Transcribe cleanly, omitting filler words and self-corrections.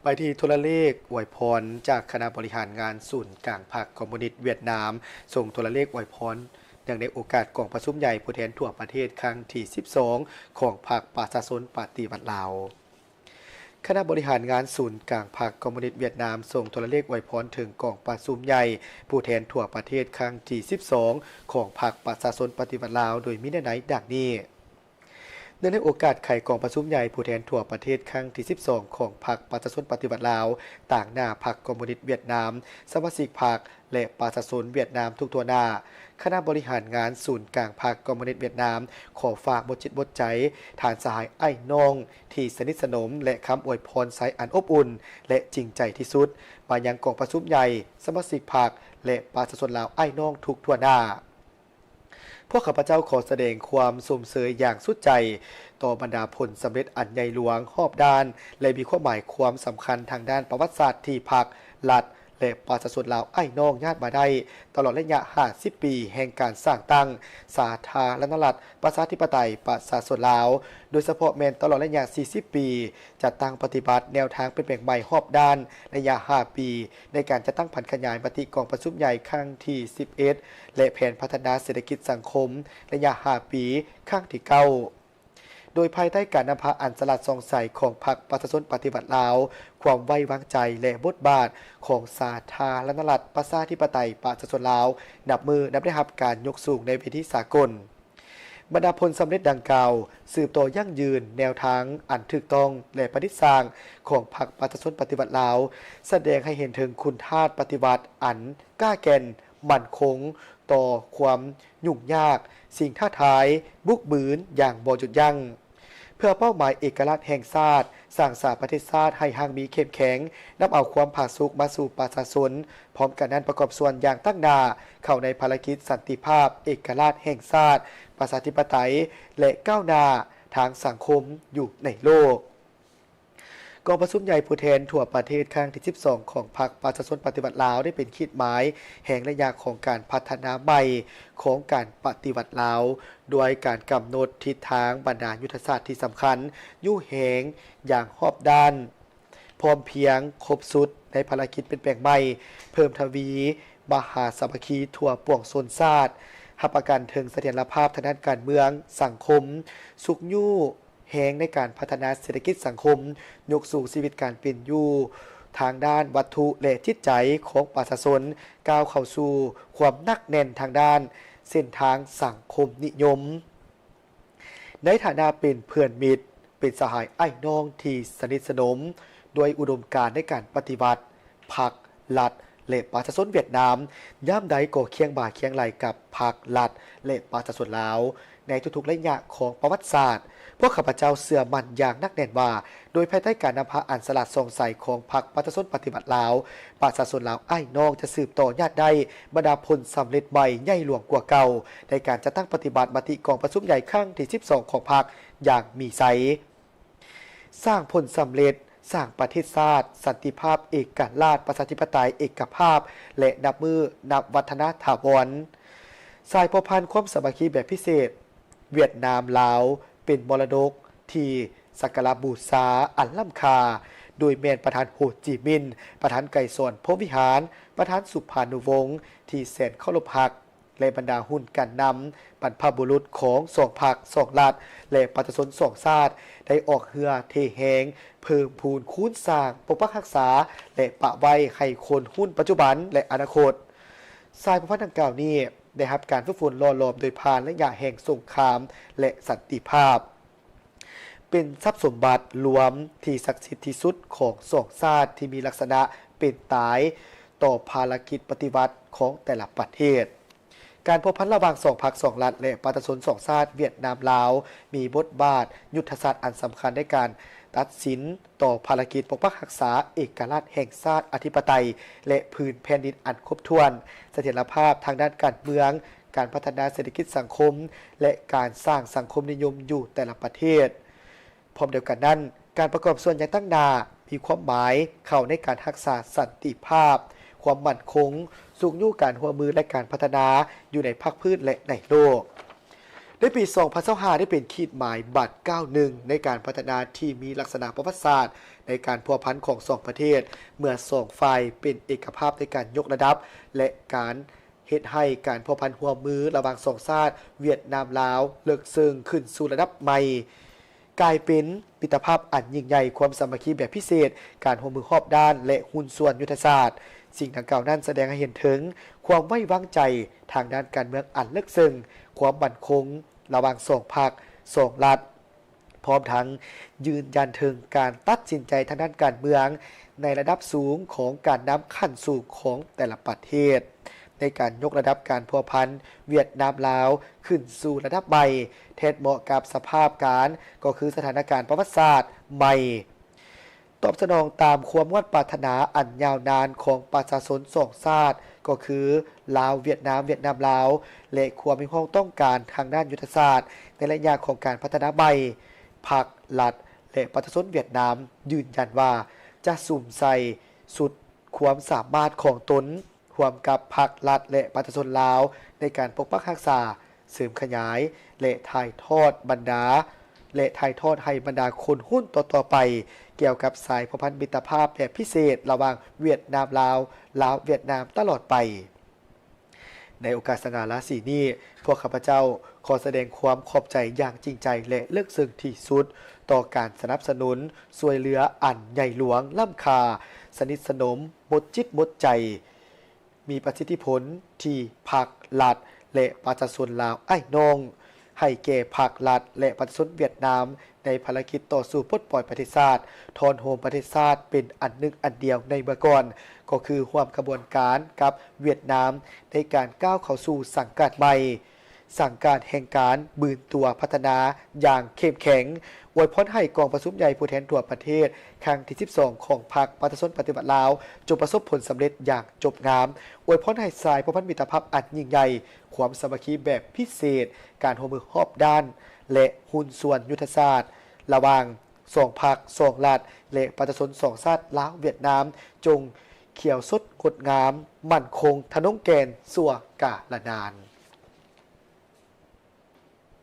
ไปที่โทรเลขอวยพรจากคณะบริหารงานศูนย์กลางพรรคคอมมิวนิสต์เวียดนามส่งโทรเลขอวยพรอย่างในโอกาสกองประชุมใหญ่ผู้แทนทั่วประเทศครั้งที่12ของพรรคประชาชนปฏิวัติลาวคณะบริหารงานศูนย์กลางพรรคคอมมิวนิสต์เวียดนามส่งโทรเลขอวยพรถึงกองประชุมใหญ่ผู้แทนทั่วประเทศครั้งที่12ของพรรคประชาชนปฏิวัติลาวโดยมิได้ไหนดังนี้เนื่องในโอกาสไขกองประชุมใหญ่ผู้แทนทั่วประเทศครั้งที่12ของพรรคประชาชนปฏิวัติลาวต่างหน้าพรรคคอมมิวนิสต์เวียดนามสมาชิกพรรคและประชาชนเวียดนามทุกทั่วหน้าคณะบริหารงานศูนย์กลางพรรคคอมมิวนิสต์เวียดนามขอฝากบทจิตบทใจฐานสหายไอ้น้องที่สนิทสนมและคำอวยพรใสอันอบอุ่นและจริงใจที่สุดมายังกองประชุมใหญ่สมาชิกพรรคและประชาชนลาวไอ้น้องทุกทั่วหน้าพวกข้าพเจ้าขอแสดงความสมเสยอย่างสุดใจต่อบรรดาผลสำเร็จอันใหญ่หลวงรอบด้านและมีความหมายความสำคัญทางด้านประวัติศาสตร์ที่พรรครัฐและประชาชนลาวไอ้น้องญาติมาได้ตลอดระยะ50 ปีแห่งการสร้างตั้งสาธารณรัฐประชาธิปไตยประชาชนลาวโดยเฉพาะแม้นตลอดระยะ40 ปีจัดตั้งปฏิบัติแนวทางเป็นแบ่งใหม่รอบด้านระยะ5 ปีในการจัดตั้งผันขยายมติกองประชุมใหญ่ครั้งที่11และแผนพัฒนาเศรษฐกิจสังคมระยะ5 ปีครั้งที่9โดยภายใต้การนำพาอันสลัดสองใสของพรรคประชาชนปฏิบัติลาวความไว้วางใจและบทบาทของสาธารณรัฐประชาธิปไตยประชาชนลาวนับได้รับการยกสูงในเวทีสากลบรรดาผลสำเร็จดังกล่าวสืบต่อยั่งยืนแนวทางอันถูกต้องและปฏิสร้างของพรรคประชาชนปฏิบัติลาวแสดงให้เห็นถึงคุณธาตุปฏิบัติอันกล้าแก่นมั่นคงต่อความยุ่งยากสิ่งท้าทายบุกบืนอย่างบ่หยุดยั้งเพื่อเป้าหมายเอกราชแห่งชาติสร้างสาประเทศชาติให้ห่างมีเข้มแข็งนำเอาความผาสุกมาสู่ประชาชนพร้อมกันนั้นประกอบส่วนอย่างตั้งหน้าเข้าในภารกิจสันติภาพเอกราชแห่งชาติประชาธิปไตยและก้าวหน้าทางสังคมอยู่ในโลกกองประชุมใหญ่ผู้แทนทั่วประเทศครั้งที่12ของพรรคประชาชนปฏิวัติลาวได้เป็นขีดหมายแห่งระยะของการพัฒนาใหม่ของการปฏิวัติลาวโดยการกำหนดทิศทางบรรดายุทธศาสตร์ที่สำคัญยู่แหงอย่างรอบด้านพร้อมเพียงครบสุดในภารกิจเป็นแปลงใหม่เพิ่มทวีมหาสามัคคีทั่วปวงชนชาติหับประกันถึงเสถียรภาพทางด้านการเมืองสังคมสุขยู่แหงในการพัฒนาเศรษฐกิจสังคมยกสู่ชีวิตการเป็นอยู่ทางด้านวัตถุและจิตใจของประชาชนก้าวเข้าสู่ความหนักแน่นทางด้านเส้นทางสังคมนิยมในฐานะเป็นเพื่อนมิตรเป็นสหายไอ้น้องที่สนิทสนมโดยอุดมการณ์ในการปฏิบัติพรรครัฐและประชาชนเวียดนามย่ำใดก็เคียงบ่าเคียงไหลกับพรรครัฐและประชาชนลาวในทุกๆระยะของประวัติศาสตร์พวกข้าพเจ้าเสื่อมั่นอย่างนักแน่นว่าโดยภายใต้การนำพาอันสลัดทรงใสของพรรคประชาชนปฏิบัติลาวประชาชนลาวไอ้น้องจะสืบต่อญาติได้บรรดาผลสำเร็จใหม่ใหญ่หลวงกว่าเก่าในการจัดตั้งปฏิบัติมติกองประชุมใหญ่ครั้งที่12ของพรรคอย่างมีไซสร้างผลสำเร็จสร้างประเทศชาติสันติภาพเอกราชประชาธิปไตยเอกภาพและนับวัฒนถาวรสายพพันธ์ความสามัคคีแบบพิเศษเวียดนามลาวเป็นมรดกที่สักการะบูชาอันล้ำค่าโดยแมนประธานโฮจิมินห์ประธานไก่สอนพรหมวิหารประธานสุภานุวงศ์ที่แสนเคารพรักและบรรดาหุ้นกันนำบรรพบุรุษของสองพรรคสองรัฐและประชาชนสองชาติได้ออกเรือเทแหงเพิ่มพูนคูณสร้างปกปักรักษาและปะไว้ให้คนหุ้นปัจจุบันและอนาคตสายพพันธ์ดังกล่าวนี้ได้รับการฝึกฝนหล่อหลอมโดยผ่านระยะแห่งสงครามและสันติภาพเป็นทรัพย์สมบัติรวมที่ศักดิ์สิทธิ์ที่สุดของสองชาติที่มีลักษณะเป็นตายต่อภารกิจปฏิวัติของแต่ละประเทศการพบพันระหว่างสองพรรคสองรัฐและประชาชนสองชาติเวียดนามลาวมีบทบาทยุทธศาสตร์อันสำคัญในการตัดสินต่อภารกิจปกปักรักษาเอกราชแห่งชาติอธิปไตยและพื้นแผ่นดินอันครบถ้วนเสถียรภาพทางด้านการเมืองการพัฒนาเศรษฐกิจสังคมและการสร้างสังคมนิยมอยู่แต่ละประเทศพร้อมเดียวกันนั้นการประกอบส่วนอย่างตั้งหน้ามีความหมายเข้าในการรักษาสันติภาพความมั่นคงสูงอยู่การหัวมือและการพัฒนาอยู่ในภาคพื้นและในโลก ในปี 2025 ได้เป็นขีดหมายบัตร 91 ในการพัฒนาที่มีลักษณะประวัติศาสตร์ในการพัวพันของสองประเทศเมื่อสองฝ่ายเป็นเอกภาพในการยกระดับและการเฮ็ดให้การพัวพันหัวมือระหว่างสองชาติเวียดนามลาวเลิกซึ่งขึ้นสู่ระดับใหม่กลายเป็นมิตรภาพอันยิ่งใหญ่ความสามัคคีแบบพิเศษการร่วมมือรอบด้านและหุ้นส่วนยุทธศาสตร์สิ่งดังกล่าวนั้นแสดงให้เห็นถึงความไว้วางใจทางด้านการเมืองอันลึกซึ้งความมั่นคงระหว่างสองพรรคสองรัฐพร้อมทั้งยืนยันถึงการตัดสินใจทางด้านการเมืองในระดับสูงของการนำขั้นสู่ของแต่ละประเทศในการยกระดับการพัวพันเวียดนามลาวขึ้นสู่ระดับใหม่เทศเหมาะกับสภาพการก็คือสถานการณ์ประวัติศาสตร์ใหม่ตอบสนองตามความมุ่งปรารถนาอันยาวนานของประชาชนสองชาติก็คือลาวเวียดนามเวียดนามลาวและความมีความต้องการทางด้านยุทธศาสตร์ในระยะของการพัฒนาใหม่พรรครัฐและประชาชนเวียดนามยืนยันว่าจะสุ่มใส่สุดความสามารถของตนร่วมกับพรรครัฐและประชาชนลาวในการปกปักรักษาเสริมขยายและถ่ายทอดให้บรรดาคนหุ้นต่อไปเกี่ยวกับสายพันธมิตรภาพแบบพิเศษระหว่างเวียดนามลาวเวียดนามตลอดไปในโอกาสสง่าราศีนี้พวกข้าพเจ้าขอแสดงความขอบใจอย่างจริงใจและลึกซึ้งที่สุดต่อการสนับสนุนช่วยเหลืออันใหญ่หลวงล้ำค่าสนิทสนมหมดจิตหมดใจมีประสิทธิผลที่พรรครัฐและประชาชนลาวอ้ายน้องให้แก่พรรครัฐและประชาชนเวียดนามในภารกิจต่อสู้ปลดปล่อยประเทศชาติทอนโฮมประเทศชาติเป็นอันหนึ่งอันเดียวในเมื่อก่อนก็คือร่วมขบวนการกับเวียดนามในการก้าวเข้าสู่สังกัดใหม่สังกัดแห่งการบืนตัวพัฒนาอย่างเข้มแข็งอวยพรให้กองประชุมใหญ่ผู้แทนทั่วประเทศครั้งที่ 12 ของพรรคประชาชนปฏิบัติลาวจงประสบผลสำเร็จอย่างจบงามอวยพรให้สายพันธมิตรภาพอันยิ่งใหญ่ความสามัคคีแบบพิเศษการร่วมมือรอบด้านและหุ้นส่วนยุทธศาสตร์ระหว่างสองพรรคสองรัฐและประชาชนสองชาติลาวเวียดนามจงเขียวสดงดงามมั่นคงทะนงแกนสั่วกาละนาน